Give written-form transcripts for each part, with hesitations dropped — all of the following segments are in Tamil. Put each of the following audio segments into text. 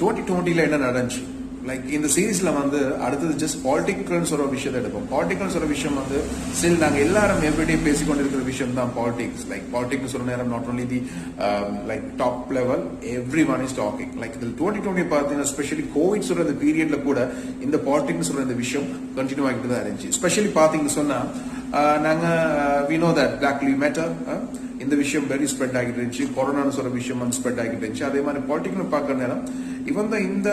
2020 என்ன நடந்துச்சு லைக் இந்த சீரீஸ்ல வந்து அடுத்தது ஜஸ்ட் பாலிட்டிக்கல்னு சொல்ற விஷயத்தை எடுப்போம். பாலிட்டிக்கல் சொல்ற விஷயம் வந்து ஸ்டில் நாங்க எல்லாரும் எவ்ரிடே பேசிக்கொண்டிருக்கிற விஷயம் தான் பாலிடிக்ஸ். லைக் பாலிடிக்ஸ் சொல்ற நேரம் not only the like top level, every one is talking. Like இதில் 2020 பார்த்தீங்கன்னா ஸ்பெஷலி கோவிட் சொல்ற இந்த பீரியட்ல கூட இந்த பாலிடிக்ஸ் சொல்ற இந்த விஷயம் கண்டினியூ ஆகிட்டு தான் இருந்துச்சு. ஸ்பெஷலி பாத்தீங்கன்னு சொன்னா நாங்க we know that black live matter இந்த விஷயம் வெரி ஸ்ப்ரெட் ஆகிட்டு இருந்துச்சு. கொரோனான்னு சொல்ற விஷயம் வந்து ஸ்ப்ரெட் ஆகிட்டு இருந்துச்சு. அதே மாதிரி பாலிட்டிக்கல் பார்க்கற நேரம் இவன் இந்த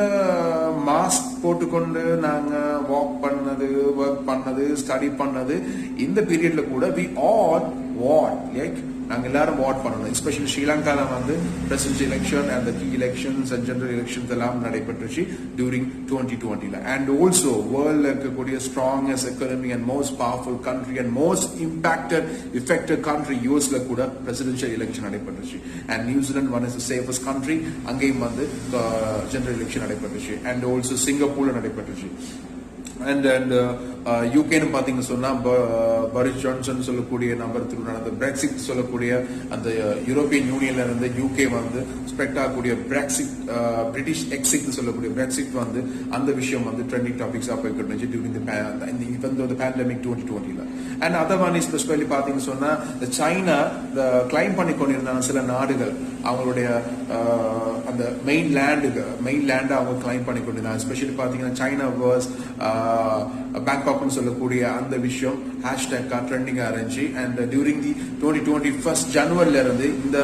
மாஸ்க் போட்டுக்கொண்டு நாங்க வாக் பண்ணது, ஒர்க் பண்ணது, ஸ்டடி பண்ணது இந்த பீரியட்ல கூட வி ஆல் வாட் லைக் நாங்க எல்லாரும் வாட் பண்ணணும். எஸ்பெஷலி ஸ்ரீலங்கால வந்து president election and key elections and general elections எல்லாம் நடைபெற்றுச்சு டியூரிங் 2020. அண்ட் ஆல்சோ வேர்ல்ட்ல இருக்கக்கூடிய strongest economy and most powerful country and most affected country யூஎஸ்ல கூட பிரசிடென்ஷியல் எலெக்ஷன் நடைபெற்றுச்சு. And New Zealand one is the safest country, அங்கேயும் வந்து ஜெனரல் எலெக்ஷன் நடைபெற்றுச்சு. அண்ட் ஆல்சோ சிங்கப்பூர்ல நடைபெற்றுச்சு. அண்ட் யூகேன்னு பாத்தீங்கன்னு சொன்னா பாரிஸ் ஜான்சன் சொல்லக்கூடிய நபர் நடந்த பிரெக்சிட் சொல்லக்கூடிய அந்த யூரோப்பியன் யூனியன்ல இருந்து யூகே வந்து ஸ்ப்ரெட் ஆகக்கூடிய பிரெக்சிட் பிரிட்டிஷ் எக்ஸிட் சொல்லக்கூடிய பிரெக்சிட் வந்து அந்த விஷயம் வந்து ட்ரெண்டிங் டாபிக்ஸா போய்கிட்டு இருந்துச்சு during the pandemic 2020. And other one is specially பாத்தீங்கன்னு சொன்னா சைனா கிளைம் பண்ணி கொண்டிருந்தாங்க சில நாடுகள் அவங்களுடைய அந்த மெயின் லேண்ட் அவங்க கிளைம் பண்ணி கொண்டிருந்தாங்க. எஸ்பெஷலி பாத்தீங்கன்னா சைனா வர்ஸ் பேங்காக்னு சொல்லக்கூடிய அந்த விஷயம் ஹேஷ்டேக்கா ட்ரெண்டிங்கா இருந்துச்சு. அண்ட் டியூரிங் தி 2020 ஃபர்ஸ்ட் ஜனவரில இருந்து இந்த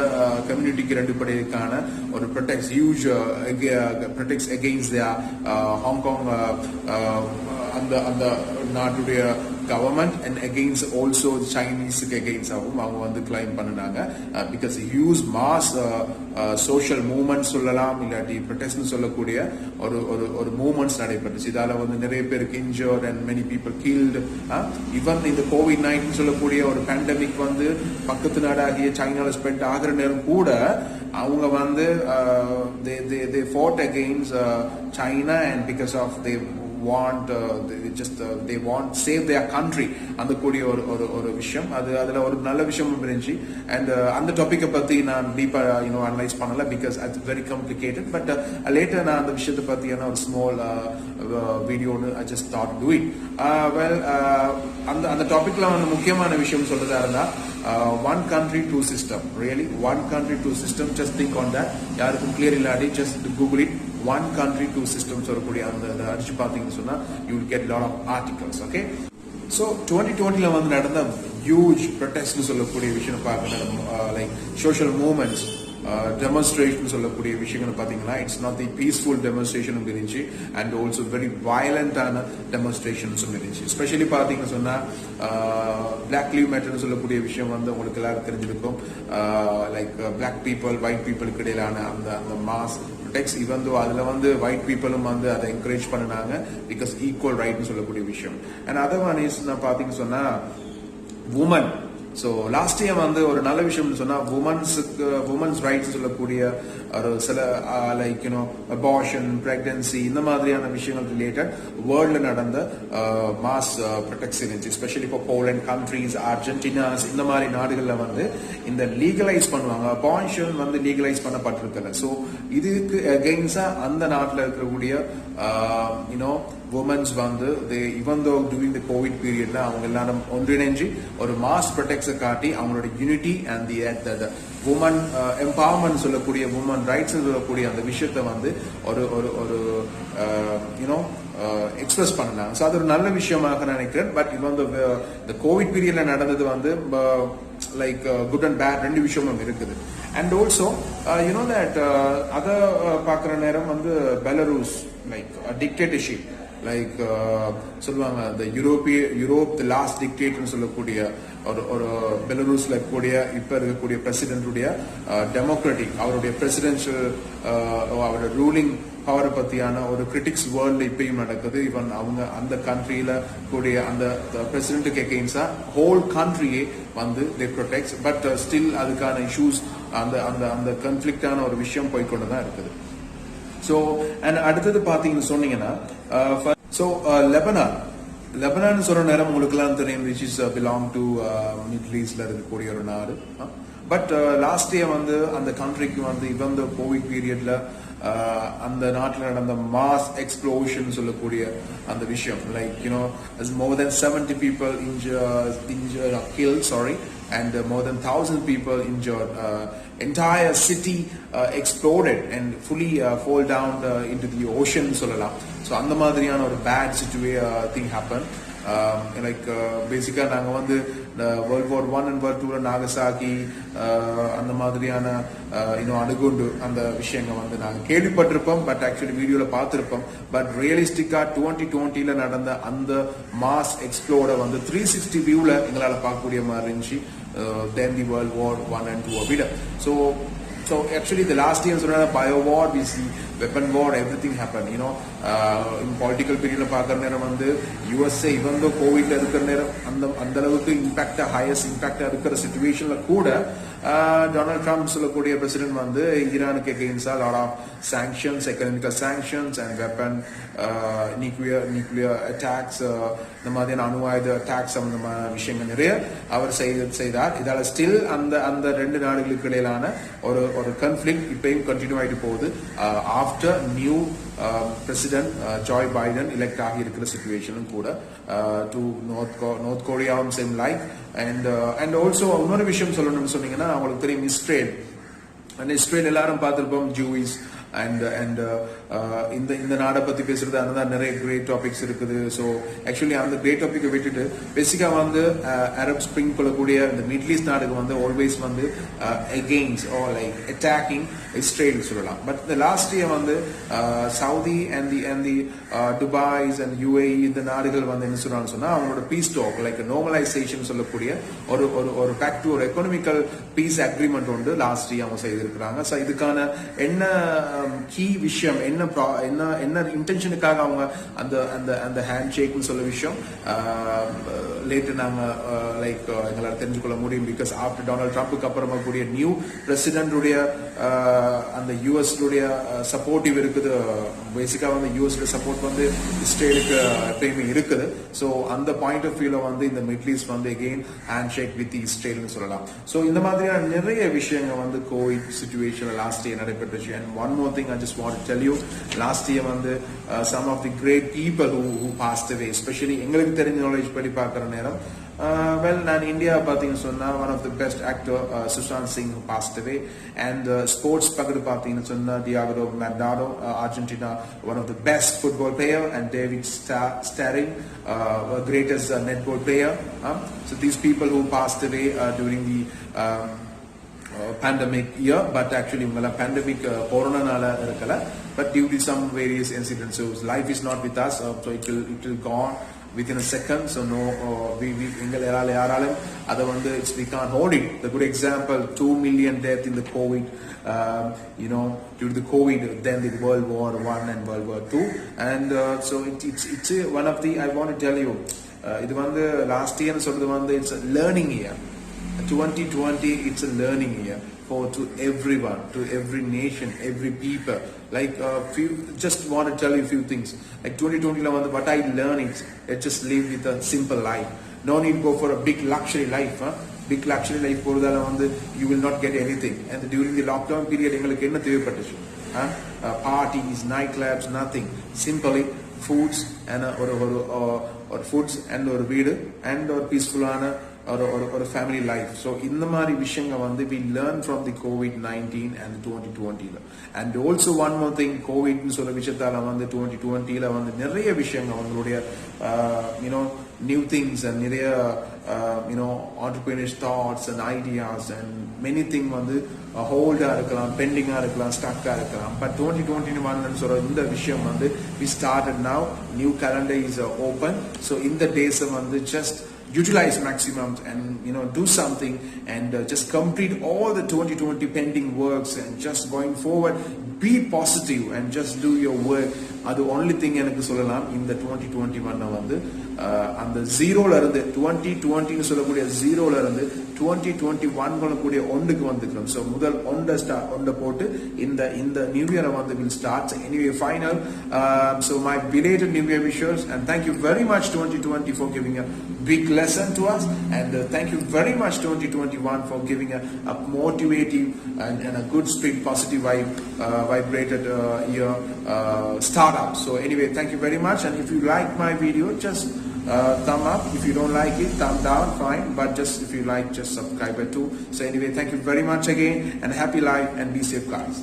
கம்யூனிட்டிக்கு ரெண்டு படைக்கான ஒரு protests huge protests against Hong Kong அந்த நாட்டுடைய கவர்மெண்ட் அண்ட் அகெயின்ஸ்ட் ஆல்சோ சைனீஸுக்கு அகெயின்ஸ்ட் ஆகும் அவங்க வந்து கிளைம் பண்ணினாங்க. Because huge mass social movements சொல்லலாம், இல்லாட்டி ப்ரொடெஸ்ட் சொல்லக்கூடிய ஒரு மூவ்மெண்ட்ஸ் நடைபெற்றுச்சு. இதால வந்து நிறைய பேருக்கு injured and many people killed. Even இந்த கோவிட்-19 சொல்லக்கூடிய ஒரு பேண்டமிக் வந்து பக்கத்து நாடாகிய சைனால ஸ்ப்ரெட் ஆகிற நேரம் கூட அவங்க வந்து they fought against China and because of they want save their country அந்த கூடிய ஒரு விஷயம் அதுல ஒரு நல்ல விஷயம் இருந்துச்சு. அண்ட் அந்த டாபிக்கை பத்தி நான் டீப்பா அனலைஸ் பண்ணல பிகாஸ் அது வெரி காம்ப்ளிகேட்டட். பட் லேட்டர் நான் அந்த விஷயத்தை பத்தியான ஒரு ஸ்மால் வீடியோன்னு I just thought to it. Well அந்த டாபிக்ல வந்து முக்கியமான விஷயம் சொல்றதா இருந்தா one country two system, really one country two system, just think on that. யாருக்கும் கிளியர் இல்லாட்டி just google it, one country two system சொல்லக்கூடிய அந்த அடிச்சு பாத்தீங்கன்னு சொன்னா you will get a lot of articles. Okay, so 2020 வந்து நடந்த huge protest சொல்லக்கூடிய விஷயம் பார்க்கணும். லைக் சோஷியல் மூவ்மெண்ட்ஸ் டெமான்ஸ்ட்ரேஷன் சொல்லக்கூடிய விஷயங்கள் பாத்தீங்கன்னா it's not the peaceful demonstration இருந்துச்சு அண்ட் ஆல்சோ வெரி வயலண்டான டெமான்ஸ்ட்ரேஷன்ஸும் இருந்துச்சு. எஸ்பெஷலி பாத்தீங்கன்னு சொன்னா பிளாக் லிவ் மேட்டர்னு சொல்லக்கூடிய விஷயம் வந்து உங்களுக்கு எல்லாரும் தெரிஞ்சிருக்கும். லைக் பிளாக் பீப்புள் ஒயிட் பீப்புளுக்கு இடையிலான அந்த மாஸ் டெக்ஸ் ஈவன் தோ அதுல வந்து ஒயிட் பீப்புளும் வந்து அதை என்கரேஜ் பண்ணினாங்க பிகாஸ் ஈக்குவல் ரைட்னு சொல்லக்கூடிய விஷயம். அண்ட் அதர் ஒன் இஸ் நான் பாத்தீங்கன்னு சொன்னா உமன். ஸோ லாஸ்ட் இயர் வந்து ஒரு நல்ல விஷயம்னு சொன்னா உமன்ஸ் ரைட்ஸ் சொல்லக்கூடிய ஒரு சில லைக் அபார்ஷன், பிரெக்னன்சி இந்த மாதிரியான விஷயங்கள் ரிலேட்டட் வேர்ல்ட்ல நடந்த மாஸ் ப்ரொடெக்ட்ஸ் இருந்துச்சு. எஸ்பெஷலி இப்போ போலண்ட் கண்ட்ரீஸ், அர்ஜென்டினாஸ் இந்த மாதிரி நாடுகள்ல வந்து இந்த லீகலைஸ் பண்ணுவாங்க. அபார்ஷன் வந்து லீகலைஸ் பண்ணப்பட்டிருக்கல. ஸோ இதுக்கு அகெயின்ஸ்டா அந்த நாட்டில் இருக்கக்கூடிய உமன்ஸ் வந்து even though during the Covid பீரியட்ல அவங்க எல்லாரும் ஒன்றிணைஞ்சு ஒரு மாஸ் ப்ரொடெக்ட்ஸை காட்டி அவங்களோட unity and the women empowerment சொல்லக்கூடிய உமன் ரைட்ஸ் சொல்லக்கூடிய அந்த விஷயத்த வந்து ஒரு எக்ஸ்பிரஸ் பண்ணலாம். ஸோ அது ஒரு நல்ல விஷயமாக நினைக்கிறேன். பட் இப்போ இந்த கோவிட் பீரியட்ல நடந்தது வந்து லைக் குட் அண்ட் பேட் ரெண்டு விஷயமும் இருக்குது. அண்ட் ஆல்சோ தட் அதை பார்க்குற நேரம் வந்து பெலரூஸ் லைக் டிக்டேட்டர்ஷிப் லைக் சொல்லுவாங்க இந்த யூரோப் தி லாஸ்ட் டிக்டேட்டர்னு சொல்லக்கூடிய ஒரு பெலரூஸ்ல இருக்கக்கூடிய இப்ப இருக்கக்கூடிய பிரசிடென்டுடைய டெமோக்ராட்டிக் அவருடைய பிரசிடென்ஷியல் அவருடைய ரூலிங் பவரை பத்தியான ஒரு கிரிட்டிக்ஸ் வேர்ல்ட்ல இப்பயும் நடக்குது. ஈவன் அவங்க அந்த கண்ட்ரியில கூடிய அந்த பிரசிடென்ட்டுக்கு எகெயின்ஸ்டா ஹோல் கண்ட்ரியே வந்து தே ப்ரொடெக்ட்ஸ். பட் ஸ்டில் அதுக்கான இஷ்யூஸ் அந்த கன்ஃபிளிக்டான ஒரு விஷயம் போய்கொண்டுதான் இருக்குது. ஸோ அண்ட் அடுத்தது பாத்தீங்கன்னு சொன்னீங்கன்னா லெபனான் சொல்ற நேரம் உங்களுக்கு எல்லாம் தெரியும் which is belong to middle ஈஸ்ட்ல இருக்கக்கூடிய ஒரு நாடு. பட் லாஸ்ட் இயர் வந்து அந்த கண்ட்ரிக்கு வந்து இவன் கோவிட் பீரியட்ல அந்த நாட்டில் நடந்த மாஸ் எக்ஸ்ப்ளோஷன் சொல்லக்கூடிய அந்த விஷயம், like more than 70 people injured or killed, sorry, and more than 1,000 people injured. Entire city exploded and fully fall down into the ocean சொல்லலாம். So அந்த மாதிரியான ஒரு bad thing happened. பேசிக்கா நாங்க வந்து World War I and World II Nagasaki அந்த மாதிரியான அணுகுண்டு அந்த விஷயங்கள் வந்து நாங்க கேள்விப்பட்டிருப்போம், பட் ஆக்சுவலி வீடியோல பார்த்திருப்போம். பட் ரியலிஸ்டிக்கா 2020 நடந்த அந்த மாஸ் எக்ஸ்ப்ளோட வந்து 360 வியூல எங்களால பார்க்கக்கூடிய மாதிரி இருந்துச்சு then the World War I and II விட. So actually the last year was a bio war, we see weapon war, everything happened, in political period பார்க்கற நேரம் வந்து USA even though COVID இருக்கிற நேரம் அந்த அளவுக்கு இம்பாக்ட் ஹையஸ்ட் இம்பாக்ட் இருக்கிற சிச்சுவேஷன்ல கூட டொனால்ட் ட்ரம்ப் சொல்லக்கூடிய பிரசிடென்ட் வந்து ஈரானுக்கு அகெயின்ஸ்டா lot of sanctions, economical sanctions and weapon nuclear attacks, இந்த மாதிரியான அணு ஆயுத அட்டாக்ஸ் சம்பந்தமான விஷயங்கள் நிறைய அவர் செய்தார். இதால ஸ்டில் அந்த ரெண்டு நாடுகளுக்கு இடையிலான ஒரு கான்ஃபிளிக்ட் இப்பயும் கண்டினியூ ஆயிட்டு போகுது after new president Joe Biden elect ஆகி இருக்கிற சிச்சுவேஷனும் கூட டு நார்த் கொரியாவும் சேம் லைக் அண்ட் ஆல்சோ இன்னொரு விஷயம் சொல்லணும்னு சொன்னீங்கன்னா அவங்களுக்கு தெரியும் இஸ்ரேல் எல்லாரும் பார்த்திருப்போம் ஜூயிஸ் and இந்த நாடை பத்தி பேசுறது அதான் நிறைய கிரேட் டாபிக்ஸ் இருக்குது. ஸோ ஆக்சுவலி அந்த கிரேட் டாபிக்கை விட்டுட்டு பேசிக்கா வந்து அரப் ஸ்பிரிங் கொள்ளக்கூடிய இந்த மிடில் ஈஸ்ட் நாடுக்கு வந்து ஆல்வேஸ் வந்து against or like attacking Israel சொல்லலாம். பட் இந்த லாஸ்ட் இயர் வந்து Saudi and the Dubais and UAE இந்த நாடுகள் வந்து என்ன சொல்றாங்கன்னு சொன்னா அவங்களோட பீஸ் டாக் லைக் நார்மலைசேஷன் சொல்லக்கூடிய ஒரு பேக் டு ஒரு எக்கனாமிக்கல் பீஸ் அக்ரிமெண்ட் வந்து லாஸ்ட் இயர் அவங்க செய்திருக்கிறாங்க. ஸோ இதுக்கான என்ன கீ விஷயம் என்ன இன்டென்ஷனுக்காக அவங்க அந்த ஹேண்ட் ஷேக்னு சொல்ல விஷயம் லேட்டர் நாங்க லைக் எங்களால் தெரிஞ்சுக்கொள்ள முடியும். பிகாஸ் ஆஃப்டர் டொனால்ட் ட்ரம்ப்புக்கு அப்புறமா கூடிய நியூ பிரசிடென்டுடைய அந்த US சப்போர்ட்டிவ் இருக்குது. பேசிக்கா வந்து US சப்போர்ட் வந்து இஸ்ரேலுக்கு எப்பயுமே இருக்குது. ஸோ அந்த பாயிண்ட் ஆஃப் வியூல வந்து இந்த மிடில் ஈஸ்ட் வந்து அகெயின் ஹேண்ட் ஷேக் வித் இஸ்ரேல்னு சொல்லலாம். ஸோ இந்த மாதிரியான நிறைய விஷயங்கள் வந்து கோவிட் சிச்சுவேஷன் லாஸ்ட் இயர் நடைபெற்றுச்சு. And one more thing I just want to tell you, last year வந்து some of the great people who passed away, especially எங்களுக்கு தெரிஞ்ச knowledge படி பார்க்குற நேரம் well நான் இந்தியா பார்த்தீங்கன்னு சொன்னா one of the best actor Sushant Singh who passed away, and sports பக்கத்து பார்த்தீங்கன்னு சொன்னா Diego Maradona, Argentina, one of the best football player, and David Starring, greatest netball player. So these people who passed away during the pandemic year, but actually pandemic corona nala irukala, but due to some various incidents, so life is not with us, so it will go on within a second. So no we engal yaralum adha vandu we can't hold it. The good example, 2 million death in the COVID, due to the COVID, then the World War I and World War II, and so it's one of the, I want to tell you, idu vandu last year solradhu vandu it's a learning year. 2020, it's a learning year to everyone, to every nation, every people. Like just want to tell you a few things. Like 2020, what I learned is just live with a simple life. No need go for a big luxury life. Big luxury life போறதால you will not get anything. And during the lockdown period, எங்களுக்கு என்ன தேவைப்பட்டுச்சு? Parties, nightclubs, nothing. Simply foods and or foods and or வீடு and or peaceful-ஆன or a family life. So இந்த மாதிரி விஷயங்கள் வந்து we learn from the COVID-19 and 2020. And also one more thing, COVID னு சொல்ற விஷயத்தால வந்து 2020ல வந்து நிறைய விஷயங்கள் அவங்களுடைய new things and நிறைய entrepreneurs thoughts and ideas and many things வந்து ஹோல்டா இருக்கலாம், பெண்டிங்கா இருக்கலாம், ஸ்டக்கா இருக்கலாம். பட் 2021 சொல்ற இந்த விஷயம் வந்து we started now, new calendar is open. So in the days வந்து just utilize maximum and do something and just complete all the 2020 pending works and just going forward, be positive and just do your work. Adu only thing enakku sollalam in the 2021 வந்து அந்த ஜீரோல இருந்து 2020 சொல்லக்கூடிய ஜீரோல இருந்து 2021 சொல்லக்கூடிய ஒன்றுக்கு வந்துக்கிறோம். ஸோ முதல் ஒன்றை போட்டு இந்த நியூ இயரை வந்து will start anyway final. So my belated New Year wishes and thank you very much 2020 for giving a big lesson to us, and thank you very much 2021 for giving a motivating and a good spirit, positive vibrated year startup. So anyway, thank you very much, and if you like my video, just thumb up. If you don't like it, thumb down, fine, but just if you like, just subscribe it too. So anyway, thank you very much again, and happy life and be safe, guys.